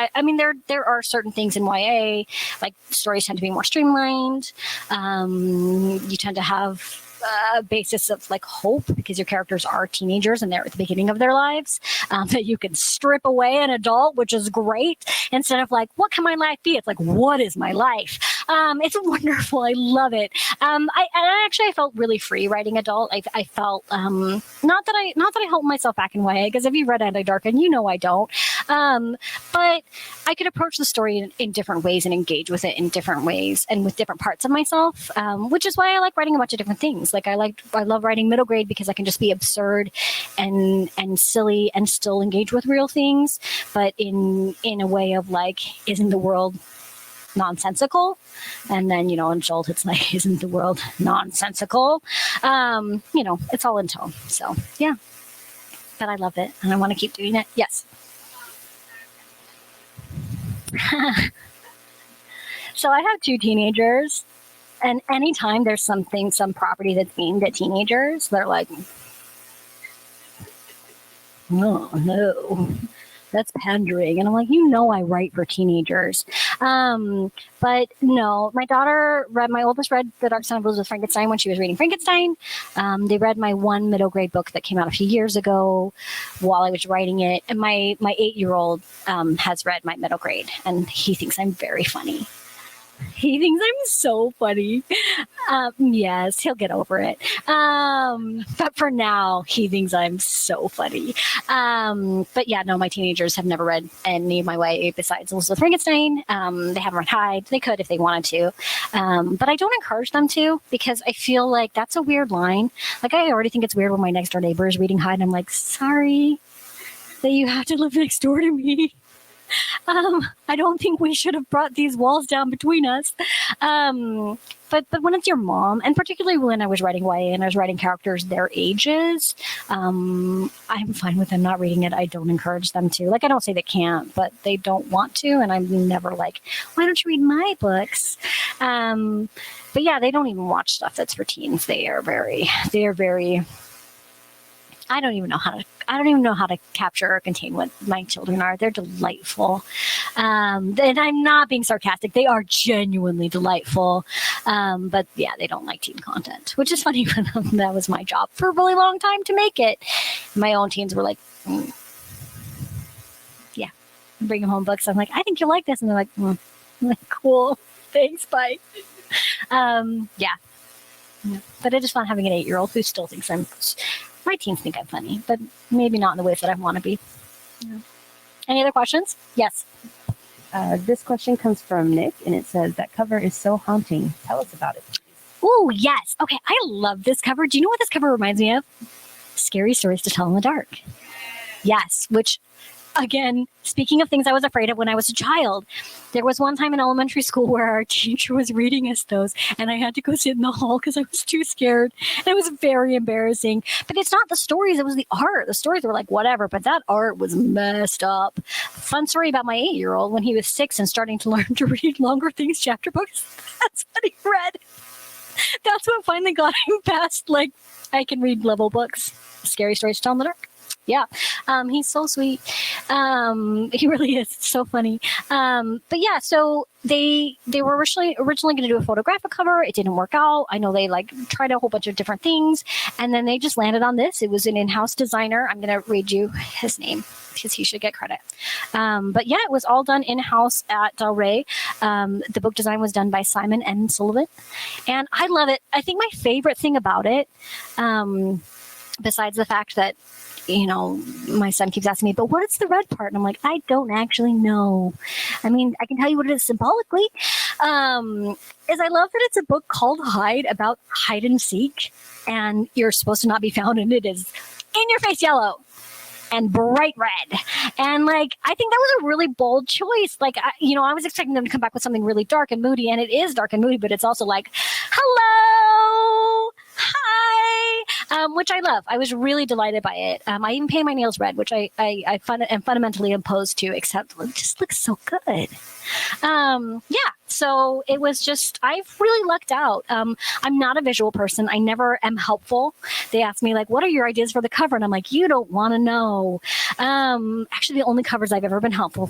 there are certain things in YA, like stories tend to be more streamlined. You tend to have a basis of like hope because your characters are teenagers and they're at the beginning of their lives, that you can strip away an adult, which is great, instead of like, what can my life be? It's like, what is my life? It's wonderful. I love it. I felt really free writing adult. I felt not that I held myself back in YA, because if you read I Darken, I don't. But I could approach the story in different ways and engage with it in different ways and with different parts of myself, which is why I like writing a bunch of different things. Like I love writing middle grade because I can just be absurd and silly and still engage with real things, but in a way of like, isn't the world nonsensical? And then, in adult, it's like, isn't the world nonsensical? It's all in tone. So yeah, but I love it and I want to keep doing it. Yes. So I have 2 teenagers, and anytime there's some property that's aimed at teenagers, they're like, oh no, that's pandering. And I'm like, I write for teenagers. But no, my oldest read The Dark Side of Elizabeth Frankenstein when she was reading Frankenstein. They read my one middle grade book that came out a few years ago while I was writing it. And my 8-year-old has read my middle grade, and he thinks I'm very funny. He thinks I'm so funny. Yes, he'll get over it. But for now, he thinks I'm so funny. But yeah, no, my teenagers have never read any of my YA besides Elizabeth Frankenstein. They haven't read Hyde. They could if they wanted to. But I don't encourage them to, because I feel like that's a weird line. Like, I already think it's weird when my next door neighbor is reading Hyde, and I'm like, sorry that you have to live next door to me. I don't think we should have brought these walls down between us. But when it's your mom, and particularly when I was writing YA and I was writing characters their ages, I'm fine with them not reading it. I don't encourage them to. Like, I don't say they can't, but they don't want to. And I'm never like, why don't you read my books? But yeah, they don't even watch stuff that's for teens. They are very, I don't even know how to capture or contain what my children are. They're delightful. And I'm not being sarcastic. They are genuinely delightful. But yeah, they don't like teen content, which is funny for them. That was my job for a really long time to make it. My own teens were like, yeah, bring them home books. I'm like, I think you'll like this. And they're like, I'm like, cool. Thanks. Bye. Yeah. But it is fun having an 8-year-old who still thinks my teens think I'm funny, but maybe not in the ways that I want to be. Yeah. Any other questions? Yes. This question comes from Nick, and it says, that cover is so haunting. Tell us about it, please. Oh, yes. Okay, I love this cover. Do you know what this cover reminds me of? Scary Stories to Tell in the Dark. Yes, which, again, speaking of things I was afraid of when I was a child, there was one time in elementary school where our teacher was reading us those, and I had to go sit in the hall because I was too scared. And it was very embarrassing. But it's not the stories, it was the art. The stories were like, whatever, but that art was messed up. Fun story about my 8-year-old when he was 6 and starting to learn to read longer things, chapter books. That's what he read. That's what finally got him past, like, I can read level books. Scary Stories to Tell in the Dark. Yeah. He's so sweet. He really is. It's so funny. But yeah, so they were originally going to do a photographic cover. It didn't work out. I know they tried a whole bunch of different things, and then they just landed on this. It was an in-house designer. I'm going to read you his name because he should get credit. But yeah, it was all done in-house at Del Rey. The book design was done by Simon N. Sullivan, and I love it. I think my favorite thing about it, besides the fact that, my son keeps asking me, but what is the red part? And I'm like, I don't actually know. I mean, I can tell you what it is symbolically. Is I love that it's a book called Hide, about hide and seek, and you're supposed to not be found, and it is in your face yellow and bright red. And I think that was a really bold choice. I was expecting them to come back with something really dark and moody, and it is dark and moody, but it's also like, hello, hi, which I love. I was really delighted by it. I even painted my nails red, which I am fundamentally opposed to, except it just looks so good. Yeah, so it was just, I've really lucked out. I'm not a visual person. I never am helpful. They ask me, what are your ideas for the cover? And I'm like, you don't want to know. Actually, the only covers I've ever been helpful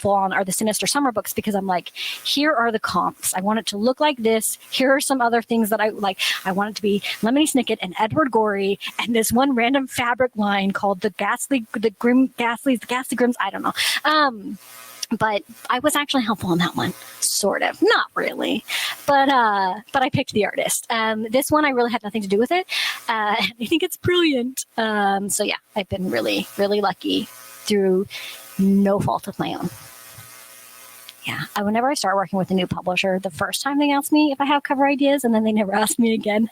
on are the Sinister Summer books, because I'm like, here are the comps. I want it to look like this. Here are some other things that I like. I want it to be Lemony Snicket and Edward Gorey and this one random fabric line called the Ghastly Grims. I don't know. But I was actually helpful on that one, sort of. Not really, but I picked the artist. This one I really had nothing to do with it. I think it's brilliant. So yeah, I've been really, really lucky through no fault of my own. Yeah, whenever I start working with a new publisher, the first time they ask me if I have cover ideas, and then they never ask me again.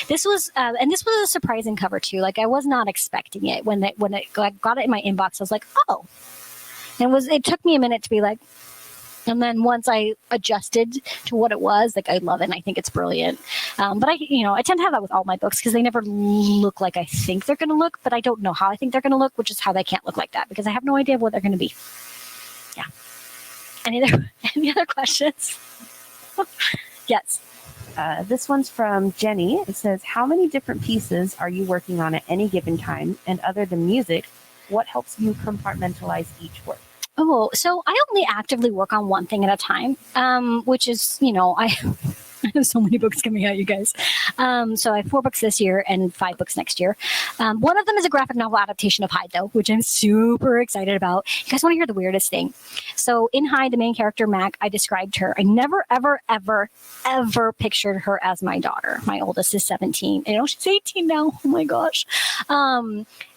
This was, and this was a surprising cover too. Like I was not expecting it when I got it in my inbox. I was like, oh, and it took me a minute to be like, and then once I adjusted to what it was, like I love it and I think it's brilliant. But I tend to have that with all my books because they never look like I think they're going to look, but I don't know how I think they're going to look, which is how they can't look like that because I have no idea what they're going to be. Yeah. Any other questions? Yes. This one's from Jenny. It says, how many different pieces are you working on at any given time? And other than music, what helps you compartmentalize each work? Oh, so I only actively work on one thing at a time, which is, I have so many books coming out, you guys. So I have 4 books this year and 5 books next year. One of them is a graphic novel adaptation of Hyde, though, which I'm super excited about. You guys want to hear the weirdest thing? So in Hyde, the main character, Mac, I described her. I never, ever, ever, ever pictured her as my daughter. My oldest is 17. She's 18 now. Oh, my gosh.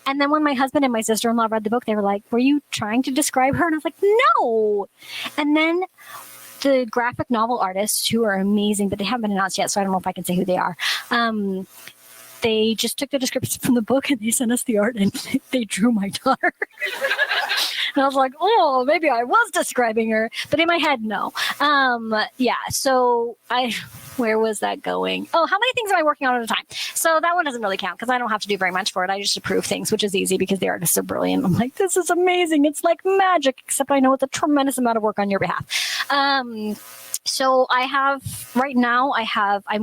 And then when my husband and my sister-in-law read the book, they were like, were you trying to describe her? And I was like, no. And then the graphic novel artists, who are amazing, but they haven't been announced yet, so I don't know if I can say who they are. They just took the description from the book and they sent us the art and they drew my daughter. And I was like, oh, maybe I was describing her. But in my head, no. So where was that going? Oh, how many things am I working on at a time? So that one doesn't really count because I don't have to do very much for it. I just approve things, which is easy because the artists are brilliant. I'm like, this is amazing. It's like magic, except I know it's a tremendous amount of work on your behalf. So I'm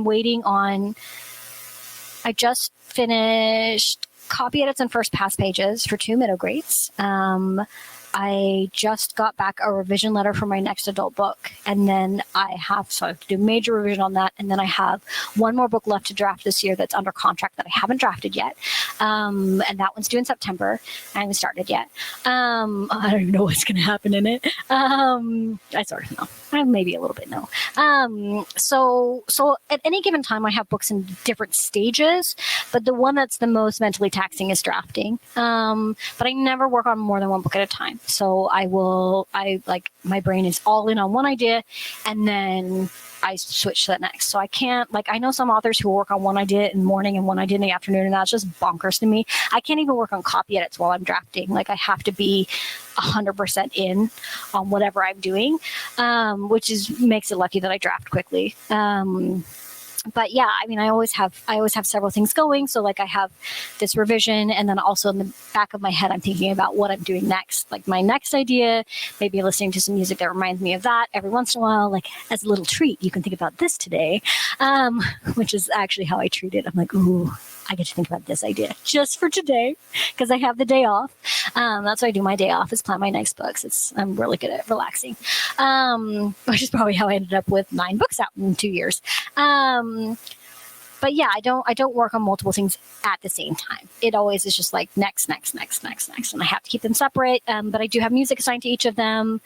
waiting on, I just finished copy edits and first pass pages for 2 middle grades. I just got back a revision letter for my next adult book. And then I have to do major revision on that. And then I have one more book left to draft this year that's under contract that I haven't drafted yet. And that one's due in September. I haven't started yet. I don't even know what's going to happen in it. I sort of know. Maybe a little bit know. So at any given time, I have books in different stages. But the one that's the most mentally taxing is drafting. But I never work on more than one book at a time. So my brain is all in on one idea and then I switch to that next. So I can't, I know some authors who work on one idea in the morning and one idea in the afternoon, and that's just bonkers to me. I can't even work on copy edits while I'm drafting. I have to be 100% in on whatever I'm doing, which makes it lucky that I draft quickly. But yeah, I always have several things going. So I have this revision, and then also in the back of my head, I'm thinking about what I'm doing next. My next idea, maybe listening to some music that reminds me of that every once in a while, as a little treat. You can think about this today, which is actually how I treat it. I'm like, ooh, I get to think about this idea just for today because I have the day off. That's what I do my day off is plan my next books. I'm really good at relaxing, which is probably how I ended up with 9 books out in 2 years. But yeah, I don't work on multiple things at the same time. It always is just next, and I have to keep them separate. But I do have music assigned to each of them.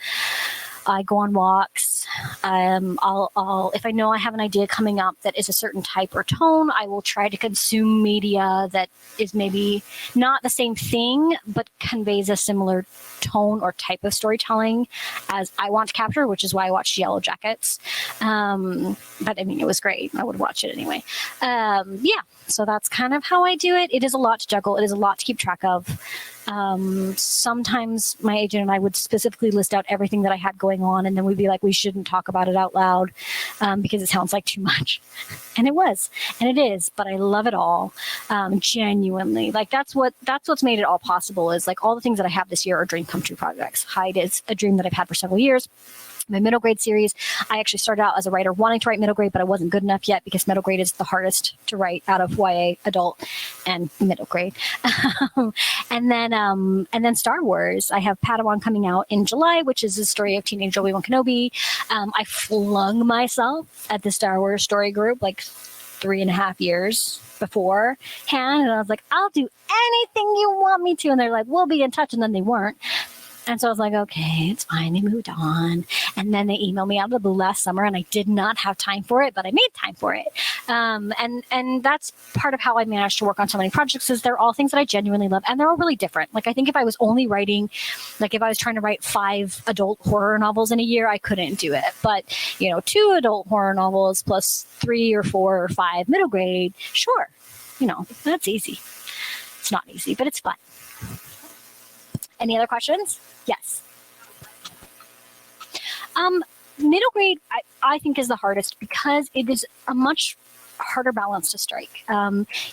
I go on walks. I'll if I know I have an idea coming up that is a certain type or tone, I will try to consume media that is maybe not the same thing, but conveys a similar tone or type of storytelling as I want to capture, which is why I watched Yellow Jackets. But it was great. I would watch it anyway. So that's kind of how I do it. It is a lot to juggle. It is a lot to keep track of. Sometimes my agent and I would specifically list out everything that I had going on, and then we'd be like, we shouldn't talk about it out loud because it sounds like too much. And it was, and it is, but I love it all. Genuinely. That's what's made it all possible is all the things that I have this year are dream come true projects. Hyde is a dream that I've had for several years. My middle grade series, I actually started out as a writer wanting to write middle grade, but I wasn't good enough yet because middle grade is the hardest to write out of YA, adult, and middle grade. And then Star Wars. I have Padawan coming out in July, which is the story of teenage Obi-Wan Kenobi. I flung myself at the Star Wars story group 3.5 years beforehand, and I was like, I'll do anything you want me to. And they're like, we'll be in touch, and then they weren't. And so I was like, okay, it's fine. They moved on. And then they emailed me out of the blue last summer, and I did not have time for it, but I made time for it. And that's part of how I managed to work on so many projects is they're all things that I genuinely love, and they're all really different. Like I think if I was only writing, like if I was trying to write 5 adult horror novels in a year, I couldn't do it. But 2 adult horror novels plus 3 or 4 or 5 middle grade, sure, that's easy. It's not easy, but it's fun. Any other questions? Yes. Middle grade, I think, is the hardest because it is a much harder balance to strike.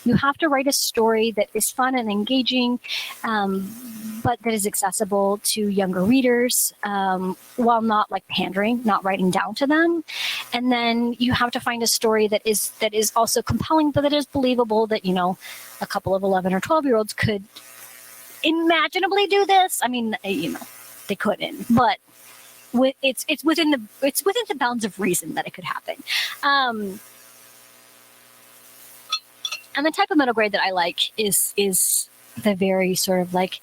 You have to write a story that is fun and engaging, but that is accessible to younger readers, while not like pandering, not writing down to them. And then you have to find a story that is also compelling, but that is believable, that a couple of 11 or 12-year-olds could imaginably do this. I mean, they couldn't, but it's within the bounds of reason that it could happen. And the type of middle grade that I like is the very sort of like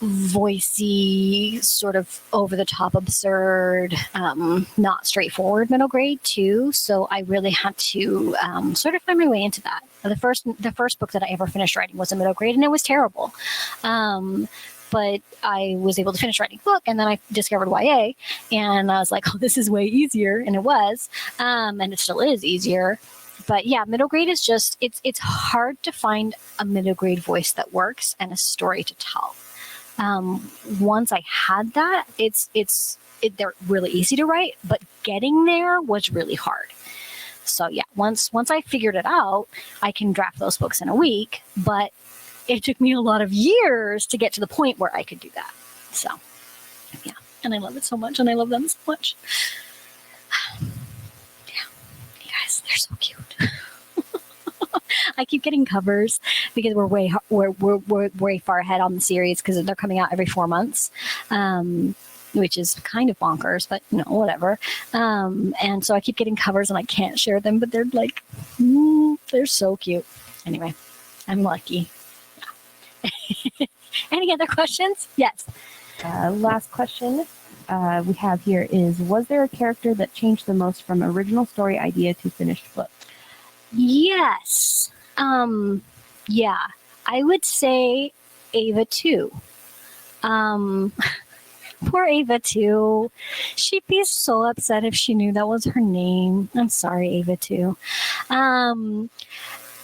voicey, sort of over the top, absurd, not straightforward middle grade too. So I really had to sort of find my way into that. The first book that I ever finished writing was a middle grade, and it was terrible. But I was able to finish writing the book, and then I discovered YA, and I was like, oh, this is way easier, and it was, and it still is easier. But yeah, middle grade is just, it's hard to find a middle grade voice that works and a story to tell. Once I had that, they're really easy to write, but getting there was really hard. So yeah, once I figured it out, I can draft those books in a week, but it took me a lot of years to get to the point where I could do that. So yeah, and I love it so much, and I love them so much. Yeah, you guys, they're so cute. I keep getting covers because we're way far ahead on the series because they're coming out every 4 months, which is kind of bonkers, but whatever. And so I keep getting covers and I can't share them, but they're like, they're so cute. Anyway, I'm lucky. Yeah. Any other questions? Yes. Last question we have here is, was there a character that changed the most from original story idea to finished book? Yes. Yeah, I would say Ava too. Poor Ava too. She'd be so upset if she knew that was her name. I'm sorry, Ava too.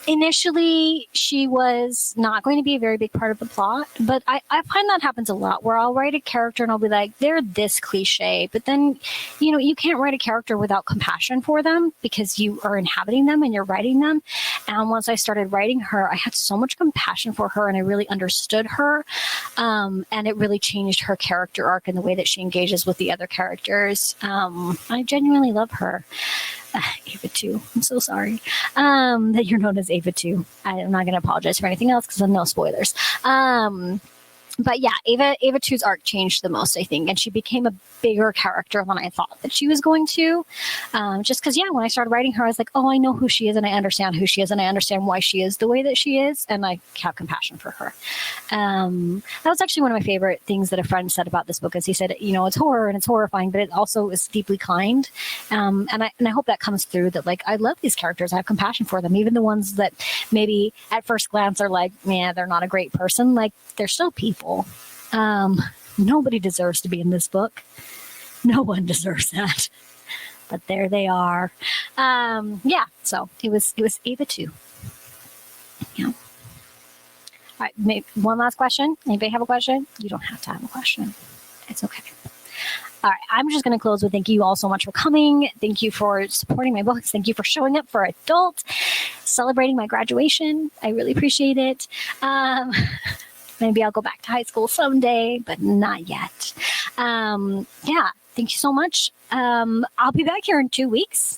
Initially, she was not going to be a very big part of the plot, but I find that happens a lot where I'll write a character and I'll be like, they're this cliche, but then, you can't write a character without compassion for them because you are inhabiting them and you're writing them. And once I started writing her, I had so much compassion for her and I really understood her. And it really changed her character arc and the way that she engages with the other characters. I genuinely love her. Ava 2. I'm so sorry that you're known as Ava 2. I'm not going to apologize for anything else because no spoilers. But yeah, Ava 2's arc changed the most, I think, and she became a bigger character than I thought that she was going to. Just because, when I started writing her, I was like, oh, I know who she is, and I understand who she is, and I understand why she is the way that she is, and I have compassion for her. That was actually one of my favorite things that a friend said about this book, is he said, it's horror and it's horrifying, but it also is deeply kind. And I hope that comes through, that like I love these characters, I have compassion for them, even the ones that maybe at first glance are like, yeah, they're not a great person, like they're still people. Nobody deserves to be in this book. No one deserves that. But there they are. Yeah, so it was Ava 2. Yeah. All right, maybe one last question. Anybody have a question? You don't have to have a question. It's okay. All right, I'm just going to close with thank you all so much for coming. Thank you for supporting my books. Thank you for showing up for Adult, celebrating my graduation. I really appreciate it. Maybe I'll go back to high school someday, but not yet. Yeah, thank you so much. I'll be back here in 2 weeks.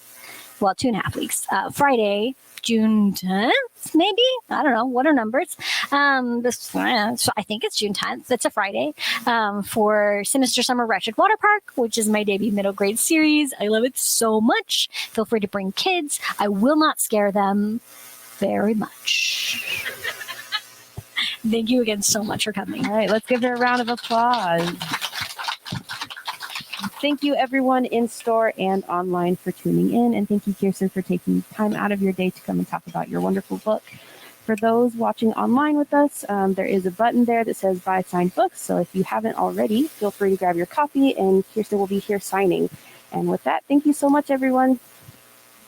Well, 2.5 weeks. Friday, June 10th, maybe? I don't know. What are numbers? I think it's June 10th. It's a Friday. For Sinister Summer Wretched Water Park, which is my debut middle grade series. I love it so much. Feel free to bring kids. I will not scare them very much. Thank you again so much for coming. All right, let's give her a round of applause. Thank you, everyone in store and online, for tuning in. And thank you, Kiersten, for taking time out of your day to come and talk about your wonderful book. For those watching online with us, there is a button there that says buy signed books. So if you haven't already, feel free to grab your copy, and Kiersten will be here signing. And with that, thank you so much, everyone.